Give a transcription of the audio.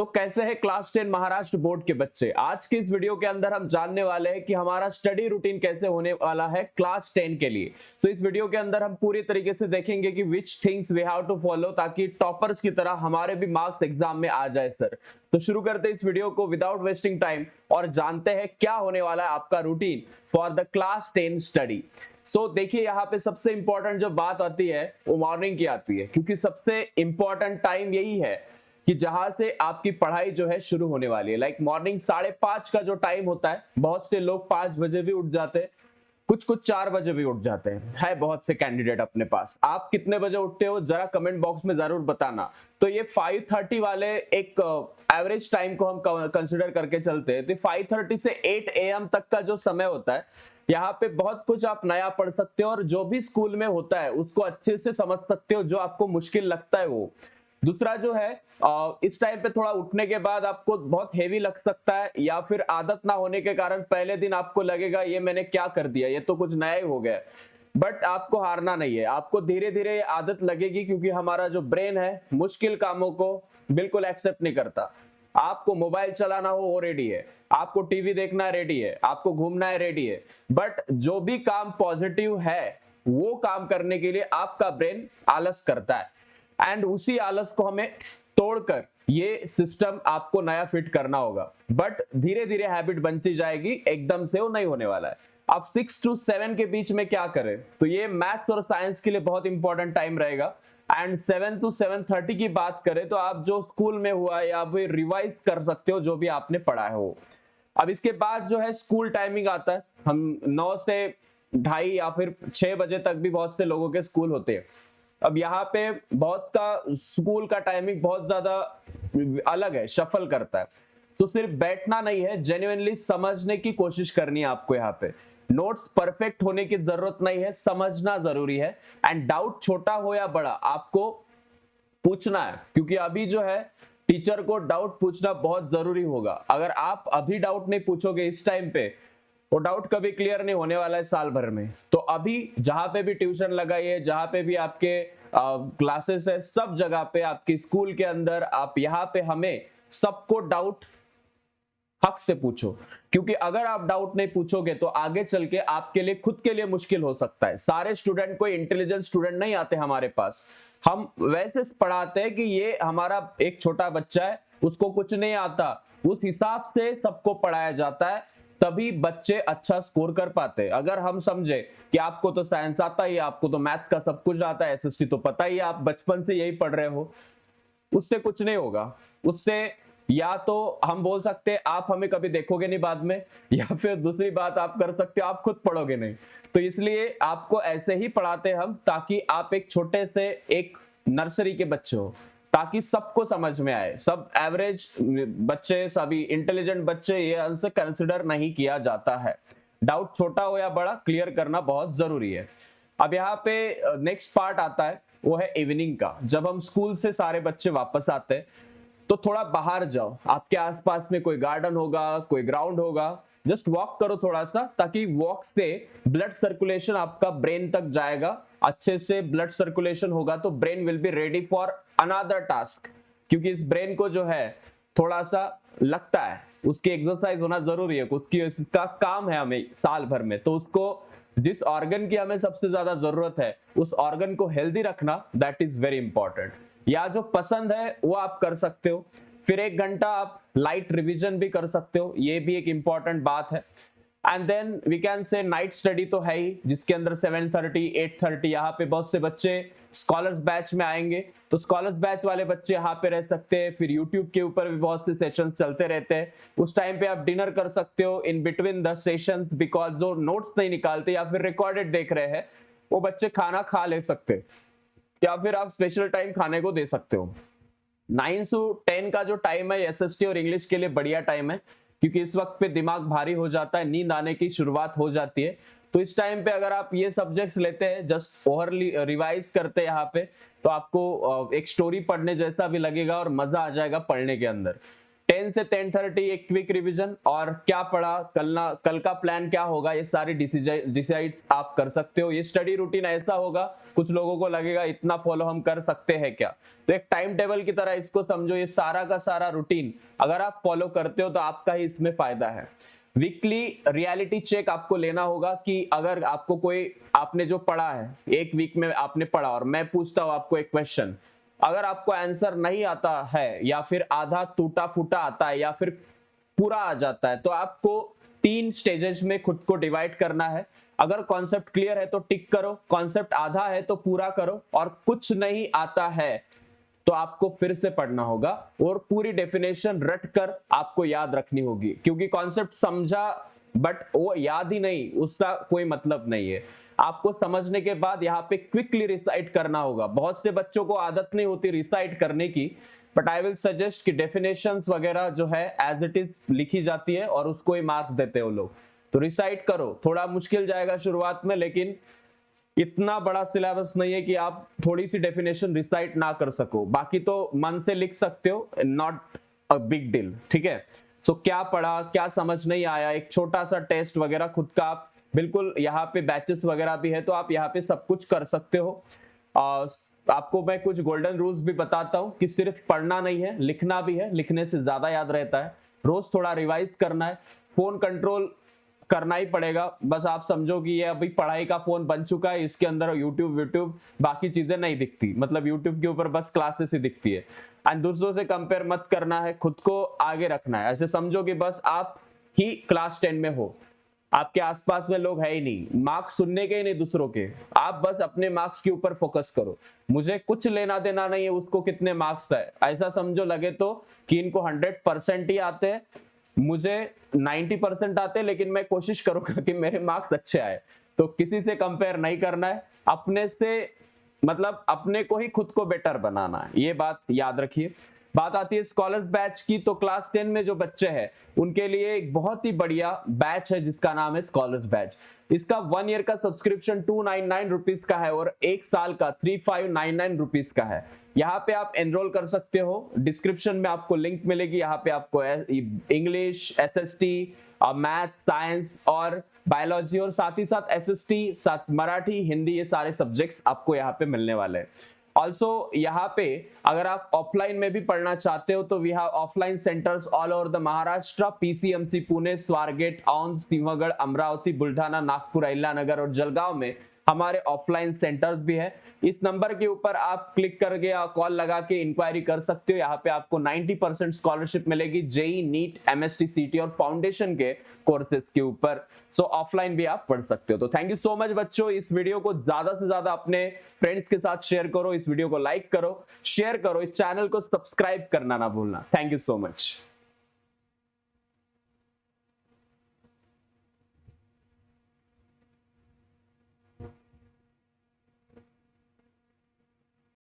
कैसे है class 10 Maharashtra board के बच्चे। आज की इस वीडियो के अंदर हम जानने वाले हैं कि हमारा स्टडी रूटीन कैसे होने वाला है क्लास 10 के लिए। इस वीडियो के अंदर हम पूरी तरीके से देखेंगे कि which things we have to follow ताकि टॉपर्स की तरह हमारे भी मार्क्स एग्जाम में आ जाए सर। तो शुरू करते हैं इस वीडियो को विदाउट वेस्टिंग टाइम और जानते हैं क्या होने वाला है आपका routine for the class 10 study. देखिए यहाँ पे सबसे इंपॉर्टेंट जो बात आती है वो मॉर्निंग की आती है, क्योंकि सबसे इंपॉर्टेंट टाइम यही है कि जहां से आपकी पढ़ाई जो है शुरू होने वाली है। लाइक मॉर्निंग 5:30 का जो टाइम होता है, बहुत से लोग 5 बजे भी उठ जाते हैं, कुछ 4 बजे भी उठ जाते हैं। है बहुत से कैंडिडेट अपने पास। आप कितने बजे उठते हो जरा कमेंट बॉक्स में जरूर बताना। तो ये 5:30 वाले एक एवरेज टाइम को हम कंसिडर करके चलते हैं। तो 5:30 से 8 AM तक का जो समय होता है, यहाँ पे बहुत कुछ आप नया पढ़ सकते हो और जो भी स्कूल में होता है उसको अच्छे से समझ सकते हो, जो आपको मुश्किल लगता है वो। दूसरा जो है, इस टाइम पे थोड़ा उठने के बाद आपको बहुत हेवी लग सकता है, या फिर आदत ना होने के कारण पहले दिन आपको लगेगा ये मैंने क्या कर दिया, ये तो कुछ नया ही हो गया। बट आपको हारना नहीं है, आपको धीरे धीरे आदत लगेगी, क्योंकि हमारा जो ब्रेन है मुश्किल कामों को बिल्कुल एक्सेप्ट नहीं करता। आपको मोबाइल चलाना हो वो रेडी है, आपको टीवी देखना रेडी है, आपको घूमना है रेडी है, बट जो भी काम पॉजिटिव है वो काम करने के लिए आपका ब्रेन आलस करता है। एंड उसी आलस को हमें तोड़कर ये सिस्टम आपको नया फिट करना होगा। बट धीरे धीरे हैबिट बनती जाएगी, एकदम से वो नहीं होने वाला है। अब 6 to 7 के बीच में क्या करें, तो ये मैथ्स और साइंस के लिए बहुत इंपॉर्टेंट टाइम रहेगा। एंड 7 to 7:30 की बात करें तो आप जो स्कूल में हुआ या फिर रिवाइज कर सकते हो जो भी आपने पढ़ा है वो। अब इसके बाद जो है स्कूल टाइमिंग आता है। हम 9 से 2:30 या फिर 6 बजे तक भी बहुत से लोगों के स्कूल होते हैं। अब यहाँ पे बहुत का स्कूल का टाइमिंग बहुत ज्यादा अलग है, शफल करता है। तो सिर्फ बैठना नहीं है, जेन्युइनली समझने की कोशिश करनी है आपको। यहाँ पे नोट्स परफेक्ट होने की जरूरत नहीं है, समझना जरूरी है। एंड डाउट छोटा हो या बड़ा आपको पूछना है, क्योंकि अभी जो है टीचर को डाउट पूछना बहुत जरूरी होगा। अगर आप अभी डाउट नहीं पूछोगे इस टाइम पे, वो डाउट कभी क्लियर नहीं होने वाला है साल भर में। तो अभी जहां पे भी ट्यूशन लगाइए, जहां पे भी आपके क्लासेस है, सब जगह पे आपके स्कूल के अंदर आप यहाँ पे हमें सबको डाउट हक से पूछो, क्योंकि अगर आप डाउट नहीं पूछोगे तो आगे चल के आपके लिए खुद के लिए मुश्किल हो सकता है। सारे स्टूडेंट कोई इंटेलिजेंट स्टूडेंट नहीं आते हमारे पास। हम वैसे पढ़ाते हैं कि ये हमारा एक छोटा बच्चा है, उसको कुछ नहीं आता, उस हिसाब से सबको पढ़ाया जाता है, तभी बच्चे अच्छा स्कोर कर पाते हैं। अगर हम समझे कि आपको तो साइंस आता ही है, आपको तो मैथ्स का सब कुछ आता है, एसएसटी तो पता ही है, आप बचपन से यही पढ़ रहे हो, उससे कुछ नहीं होगा। उससे या तो हम बोल सकते हैं आप हमें कभी देखोगे नहीं बाद में, या फिर दूसरी बात आप कर सकते हो आप खुद पढ़ोगे नहीं। तो इसलिए आपको ऐसे ही पढ़ाते हम, ताकि आप एक छोटे से एक नर्सरी के बच्चे हो, ताकि सबको समझ में आए। सब एवरेज बच्चे, सभी इंटेलिजेंट बच्चे ये आंसर कंसिडर नहीं किया जाता है। डाउट छोटा हो या बड़ा क्लियर करना बहुत जरूरी है। अब यहाँ पे नेक्स्ट पार्ट आता है, वो है इवनिंग का। जब हम स्कूल से सारे बच्चे वापस आते हैं तो थोड़ा बाहर जाओ, आपके आसपास में कोई गार्डन होगा, कोई ग्राउंड होगा, जस्ट वॉक करो थोड़ा सा, ताकि वॉक से ब्लड सर्कुलेशन आपका ब्रेन तक जाएगा। अच्छे से ब्लड सर्कुलेशन होगा तो brain will be ready for another task, क्योंकि इस ब्रेन को जो है थोड़ा सा लगता है उसकी एक्सरसाइज होना जरूरी है, उसकी उसका काम है हमें साल भर में। तो उसको जिस ऑर्गन की हमें सबसे ज्यादा जरूरत है उस ऑर्गन को हेल्दी रखना, दैट इज वेरी इंपॉर्टेंट। या जो पसंद है वो आप कर सकते हो। फिर 1 घंटा आप लाइट रिवीजन भी कर सकते हो, ये भी एक इंपॉर्टेंट बात है। And then we can say night study तो है ही, जिसके अंदर 7:30 8:30 यहाँ पे बहुत से बच्चे स्कॉलर्स बैच में आएंगे, तो स्कॉलर्स बैच वाले बच्चे यहाँ पे रह सकते हैं। फिर यूट्यूब के ऊपर भी बहुत से सेशंस चलते रहते हैं, उस टाइम पे आप डिनर कर सकते हो in between the sessions, because जो नोट्स नहीं निकालते या फिर रिकॉर्डेड देख रहे हैं वो बच्चे खाना खा ले सकते हैं, या फिर आप स्पेशल टाइम खाने को दे सकते हो। 9 से 10 का जो टाइम है एसएसटी और इंग्लिश के लिए बढ़िया टाइम है, क्योंकि इस वक्त पे दिमाग भारी हो जाता है, नींद आने की शुरुआत हो जाती है। तो इस टाइम पे अगर आप ये सब्जेक्ट्स लेते हैं, जस्ट ओवरली रिवाइज करते हैं यहाँ पे, तो आपको एक स्टोरी पढ़ने जैसा भी लगेगा और मजा आ जाएगा पढ़ने के अंदर। 10 से 10:30 एक क्विक रिवीजन, और क्या पढ़ा, कल का प्लान क्या होगा, ये सारी डिसाइड आप कर सकते हो। ये स्टडी रूटीन ऐसा होगा, कुछ लोगों को लगेगा इतना फॉलो हम कर सकते हैं क्या, तो एक टाइम टेबल की तरह इसको समझो। ये सारा का सारा रूटीन अगर आप फॉलो करते हो तो आपका ही इसमें फायदा है। वीकली रियलिटी चेक आपको लेना होगा कि अगर आपको कोई, आपने जो पढ़ा है एक वीक में आपने पढ़ा, और मैं पूछता हूं आपको एक क्वेश्चन, अगर आपको आंसर नहीं आता है, या फिर आधा टूटा फूटा आता है, या फिर पूरा आ जाता है, तो आपको 3 स्टेजेस में खुद को डिवाइड करना है। अगर कॉन्सेप्ट क्लियर है तो टिक करो, कॉन्सेप्ट आधा है तो पूरा करो, और कुछ नहीं आता है तो आपको फिर से पढ़ना होगा और पूरी डेफिनेशन रट कर आपको याद रखनी होगी, क्योंकि कॉन्सेप्ट समझा बट वो याद ही नहीं, उसका कोई मतलब नहीं है। आपको समझने के बाद यहाँ पे क्विकली रिसाइट करना होगा। बहुत से बच्चों को आदत नहीं होती रिसाइट करने की, बट आई विल सजेस्ट कि डेफिनेशंस वगैरह जो है एज इट इज लिखी जाती है और उसको ही मार्क देते हो लोग। तो रिसाइट करो, थोड़ा मुश्किल जाएगा शुरुआत में, लेकिन इतना बड़ा सिलेबस नहीं है कि आप थोड़ी सी डेफिनेशन रिसाइट ना कर सको, बाकी तो मन से लिख सकते हो, नॉट अ बिग डील, ठीक है। सो क्या पढ़ा, क्या समझ नहीं आया, एक छोटा सा टेस्ट वगैरह खुद का आप बिल्कुल, यहाँ पे बैचेस वगैरह भी है तो आप यहाँ पे सब कुछ कर सकते हो। आपको मैं कुछ गोल्डन रूल्स भी बताता हूँ कि सिर्फ पढ़ना नहीं है, लिखना भी है, लिखने से ज्यादा याद रहता है। रोज थोड़ा रिवाइज करना है, फोन कंट्रोल करना ही पड़ेगा। बस आप समझो कि ये अभी पढ़ाई का फोन बन चुका है, इसके अंदर यूट्यूब बाकी चीजें नहीं दिखती, मतलब यूट्यूब के ऊपर बस क्लासेस ही दिखती है। एंड दूसरों से कंपेयर मत करना है, खुद को आगे रखना है। ऐसे समझो कि बस आप ही क्लास 10 में हो, आपके आसपास में लोग है ही नहीं, मार्क्स सुनने के ही नहीं दूसरों के, आप बस अपने मार्क्स के ऊपर फोकस करो। मुझे कुछ लेना देना नहीं है उसको कितने मार्क्स है, ऐसा समझो लगे तो कि इनको 100% ही आते हैं, मुझे 90% आते, लेकिन मैं कोशिश करूंगा कि मेरे मार्क्स अच्छे आए। तो किसी से कंपेयर नहीं करना है, अपने से मतलब अपने को ही खुद को बेटर बनाना है, ये बात याद रखिए। बात आती है स्कॉलर्स बैच की, तो क्लास 10 में जो बच्चे हैं उनके लिए एक बहुत ही बढ़िया बैच है जिसका नाम है स्कॉलर्स बैच। इसका 1 ईयर का सब्सक्रिप्शन 299 रुपीज का है और 1 साल का 3599 रुपीज का है। यहाँ पे आप एनरोल कर सकते हो, डिस्क्रिप्शन में आपको लिंक मिलेगी। यहाँ पे आपको इंग्लिश, एसएसटी, मैथ, साइंस और बायोलॉजी, और साथ ही साथ एसएसटी, साथ मराठी, हिंदी, ये सारे सब्जेक्ट्स आपको यहाँ पे मिलने वाले हैं। ऑल्सो यहाँ पे अगर आप ऑफलाइन में भी पढ़ना चाहते हो तो we have offline centres all over the Maharashtra, PCMC Pune, Swargate, Aundh, Sinhagad, Amravati, Buldhana, Nagpur, Ahilyanagar और जलगांव में हमारे ऑफलाइन सेंटर्स भी है। इस नंबर के ऊपर आप क्लिक करके या कॉल लगा के इंक्वायरी कर सकते हो। यहाँ पे आपको 90% स्कॉलरशिप मिलेगी जेई, नीट, एमएसटी, सीटी और फाउंडेशन के कोर्सेज के ऊपर। सो ऑफलाइन भी आप पढ़ सकते हो। तो थैंक यू सो मच बच्चों, इस वीडियो को ज्यादा से ज्यादा अपने फ्रेंड्स के साथ शेयर करो, इस वीडियो को लाइक करो, शेयर करो, इस चैनल को सब्सक्राइब करना ना भूलना। Thank you so much.